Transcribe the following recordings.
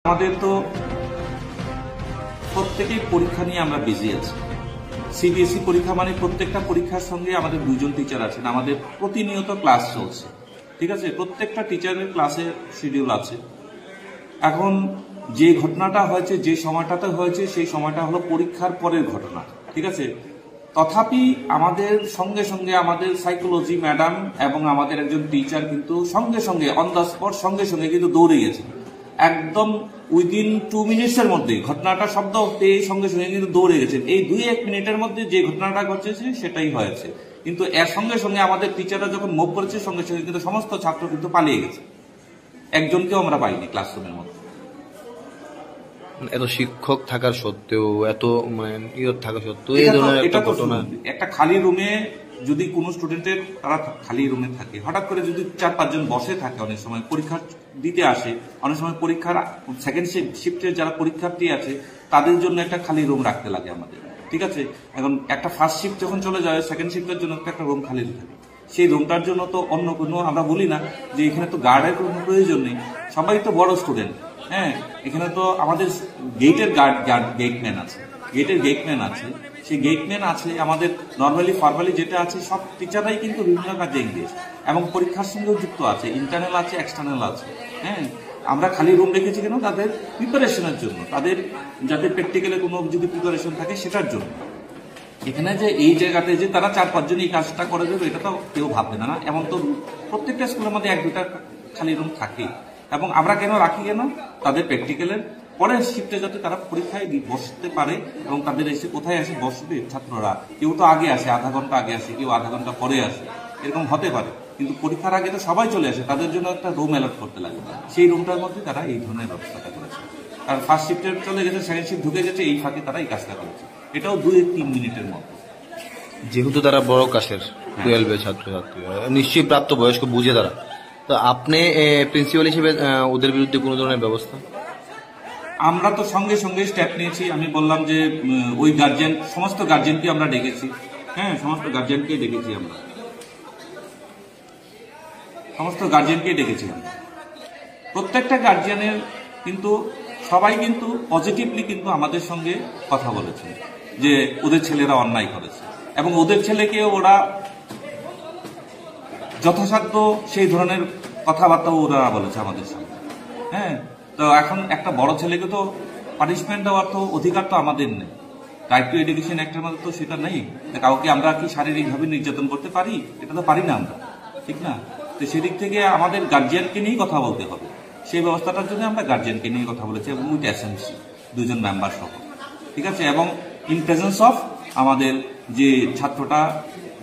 আমাদের তো প্রত্যেকেই পরীক্ষা নিয়ে আমরা বিজি আছি। সিবিএসই পরীক্ষা মানে প্রত্যেকটা পরীক্ষার সঙ্গে আমাদের দুইজন টিচার আছেন, আমাদের প্রতিনিয়ত ক্লাস চলছে। ঠিক আছে, প্রত্যেকটা টিচারের ক্লাসের শিডিউল আছে। এখন যে ঘটনাটা হয়েছে, যে সময়টাতে হয়েছে, সেই সময়টা হলো পরীক্ষার পরের ঘটনা। ঠিক আছে, তথাপি আমাদের সঙ্গে সঙ্গে আমাদের সাইকোলজি ম্যাডাম এবং আমাদের একজন টিচার কিন্তু সঙ্গে সঙ্গে অন দ্য স্পট সঙ্গে সঙ্গে কিন্তু দৌড়ে গেছেন। একদম উইদিন 2 মিনিটসের মধ্যে ঘটনাটা শব্দ পেয়ে সঙ্গে সঙ্গে কিন্তু দৌড়ে গেছেন। এই 2-1 মিনিটের মধ্যে যে ঘটনাটা ঘটেছে সেটাই হয়েছে। কিন্তু এর সঙ্গে সঙ্গে আমাদের টিচাররা যখন মুভ করেছে সঙ্গে সঙ্গে কিন্তু সমস্ত ছাত্র কিন্তু পালিয়ে গেছে, একজনকেও আমরা পাইনি ক্লাসরুমের মধ্যে। এত শিক্ষক থাকার সত্ত্বেও, এত থাকা সত্ত্বেও এই ধরনের একটা ঘটনা। একটা খালি রুমে যদি কোনো স্টুডেন্টের তারা খালি রুমে থাকে, হঠাৎ করে যদি 4-5 জন বসে থাকে, অনেক সময় পরীক্ষা দিতে আসে, অনেক সময় পরীক্ষার সেকেন্ড শিফটের যারা পরীক্ষার্থী আছে তাদের জন্য একটা খালি রুম রাখতে লাগে আমাদের। ঠিক আছে, এখন একটা ফার্স্ট শিফট যখন চলে যায়, সেকেন্ড শিফটের জন্য একটা রুম খালি থাকে। সেই রুমটার জন্য তো অন্য কোনো আমরা বলি না যে এখানে তো গার্ডের কোনো প্রয়োজন নেই, সবাই তো বড় স্টুডেন্ট। হ্যাঁ, এখানে তো আমাদের গেটের গেটম্যান আছে, গেটের গেটম্যান আছে, সেই গেটম্যান আছে। আমাদের নর্মালি ফর্মালি যেটা আছে, সব টিচাররাই কিন্তু বিভিন্ন কাজে এঙ্গেজ এবং পরীক্ষার সঙ্গেও যুক্ত আছে, ইন্টারনাল আছে, এক্সটার্নাল আছে। হ্যাঁ, আমরা খালি রুম রেখেছি কেন? তাদের প্রিপারেশনের জন্য, তাদের যাতে প্র্যাকটিক্যালে কোনো যদি প্রিপারেশন থাকে সেটার জন্য। এখানে যে এই জায়গাতে যে তারা 4-5 জন এই কাজটা করে দেবে, এটা তো কেউ ভাববে না। এমন তো প্রত্যেকটা স্কুলের মধ্যে 1-2টা খালি রুম থাকে। এবং আমরা কেন রাখি, কেন? তাদের প্র্যাকটিক্যালের পরের শিফটে যাতে তারা পরীক্ষায় বসতে পারে এবং তাদের এসে কোথায় এসে বসবে ছাত্ররা, কেউ তো আগে আসে, আধা ঘন্টা আগে আসে, কেউ আধা ঘন্টা পরে আসে, এরকম হতে পারে। কিন্তু পরীক্ষার আগে তো সবাই চলে আসে, তাদের জন্য একটা রুম অ্যালট করতে লাগে। সেই রুমটার মধ্যে তারা এই ধরনের ব্যবস্থাটা করেছে। আর ফার্স্ট শিফটে চলে গেছে, সেকেন্ড শিফট ঢুকে গেছে, এই ফাঁকে তারা এই কাজটা করেছে। এটাও 2-3 মিনিটের মতো। যেহেতু তারা বড় ক্লাসের 12 ছাত্রছাত্রী, নিশ্চয়ই প্রাপ্ত বয়স্ক, বুঝে তারা। তো আপনি প্রিন্সিপাল হিসেবে ওদের বিরুদ্ধে কোনো ধরনের ব্যবস্থা? আমরা তো সঙ্গে সঙ্গে স্টেপ নিয়েছি। আমি বললাম যে ওই গার্জিয়ান, সমস্ত গার্জিয়ানকে আমরা ডেকেছি। হ্যাঁ, সমস্ত গার্জিয়ানকে ডেকেছি আমরা, সমস্ত গার্জিয়ানকে ডেকেছি আমরা। প্রত্যেকটা গার্জিয়ানের কিন্তু সবাই কিন্তু পজিটিভলি কিন্তু আমাদের সঙ্গে কথা বলেছে যে ওদের ছেলেরা অন্যায় করেছে এবং ওদের ছেলেকে ওরা যথাসাধ্য সেই ধরনের কথাবার্তা ওরা বলেছে আমাদের সঙ্গে। হ্যাঁ, তো এখন একটা বড় ছেলেকে তো পানিশমেন্ট দেওয়ার তো অধিকার তো আমাদের নেই। রাইট টু এডুকেশন অ্যাক্টের মধ্যে তো সেটা নেই। কাউকে আমরা কি শারীরিকভাবে নির্যাতন করতে পারি? এটা তো পারি না আমরা, ঠিক না? তো সেদিক থেকে আমাদের গার্জিয়ানকে নিয়েই কথা বলতে হবে। সেই ব্যবস্থাটার জন্য আমরা গার্জিয়ানকে নিয়ে কথা বলেছি এবং উইথ এসএমসি 2 জন মেম্বার সহ। ঠিক আছে, এবং ইন প্রেজেন্স অফ আমাদের যে ছাত্রটা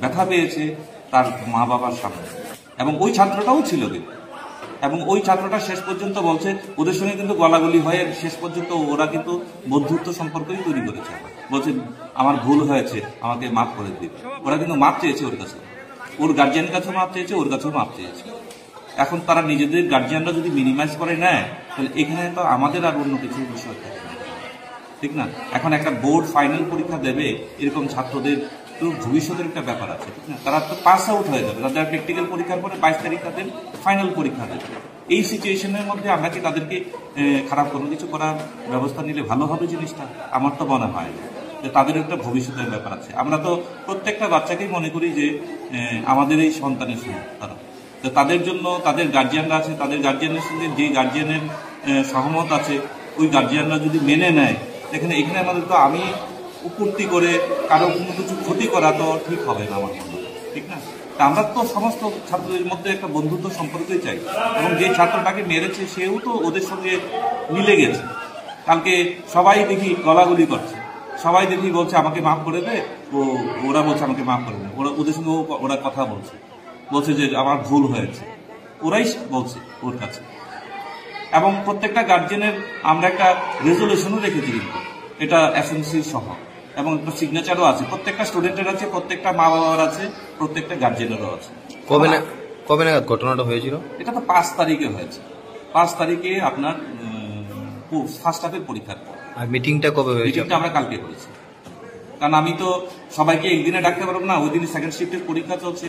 ব্যথা পেয়েছে তার মা বাবার সামনে, এবং ওই ছাত্রটাও ছিল কিন্তু, এবং ওই ছাত্রটা শেষ পর্যন্ত বলছে ওদের সঙ্গে কিন্তু গলাগলি হয়ে শেষ পর্যন্ত ওরা কিন্তু বন্ধুত্ব সম্পর্কই তৈরি করেছে। বলছে আমার ভুল হয়েছে, আমাকে মাফ করে দিবে। ওরা কিন্তু মাপ চেয়েছে ওর কাছে, ওর গার্জিয়ানের কাছেও মাপ চেয়েছে, ওর কাছেও মাপ চেয়েছে। এখন তারা নিজেদের গার্জিয়ানরা যদি মিনিমাইজ করে নেয়, তাহলে এখানে তো আমাদের আর অন্য কিছু বিষয় থাকে না, ঠিক না? এখন একটা বোর্ড ফাইনাল পরীক্ষা দেবে, এরকম ছাত্রদের তো ভবিষ্যতের একটা ব্যাপার আছে, ঠিক না? তারা তো পাস আউট হয়ে যাবে, তাদের প্র্যাকটিক্যাল পরীক্ষার পরে 22 তারিখ তাদের ফাইনাল পরীক্ষা দেবে। এই সিচুয়েশনের মধ্যে আমরা কি তাদেরকে খারাপ কোনো কিছু করার ব্যবস্থা নিলে ভালো হবে জিনিসটা? আমার তো মনে হয় যে তাদের একটা ভবিষ্যতের ব্যাপার আছে। আমরা তো প্রত্যেকটা বাচ্চাকেই মনে করি যে আমাদের এই সন্তানের সঙ্গে তারা, তো তাদের জন্য তাদের গার্জিয়ানরা আছে, তাদের গার্জিয়ানের সঙ্গে যে গার্জিয়ানের সহমত আছে, ওই গার্জিয়ানরা যদি মেনে নেয়, এখানে আমাদের তো আমি উপলব্ধি করে কারো কোনো কিছু ক্ষতি করা তো ঠিক হবে না আমার মনে হয়, ঠিক না? তা আমরা তো সমস্ত ছাত্রদের মধ্যে একটা বন্ধুত্ব সম্পর্কই চাই, এবং যে ছাত্রটাকে মেরেছে সেও তো ওদের সঙ্গে মিলে গেছে। কালকে সবাই দেখি গলাগলি করছে, সবাই দেখি বলছে আমাকে মাফ করে দে, ওরা বলছে আমাকে মাফ করে দে, ওদের সঙ্গে ওরা কথা বলছে যে আমার ভুল হয়েছে, ওরাই বলছে ওর কাছে। এবং প্রত্যেকটা গার্জেনের আমরা একটা রেজলিউশনও রেখেছি কিন্তু, এটা এসএমসি সহ, এবং একটা সিগনেচারও আছে, প্রত্যেকটা স্টুডেন্টের আছে, প্রত্যেকটা মা বাবার আছে, প্রত্যেকটা গার্জেনেরও আছে। কবে নাগাদ ঘটনাটা হয়েছিল? এটা তো 5 তারিখে হয়েছে। 5 তারিখে আপনার ফার্স্ট হাফের পরীক্ষার পর। আর মিটিংটা কবে হয়েছে? মিটিংটা আমরা কালকে করেছি, কারণ আমি তো সবাইকে একদিনে ডাকতে পারবো না, ওই দিন সেকেন্ড শিফটের পরীক্ষা চলছে।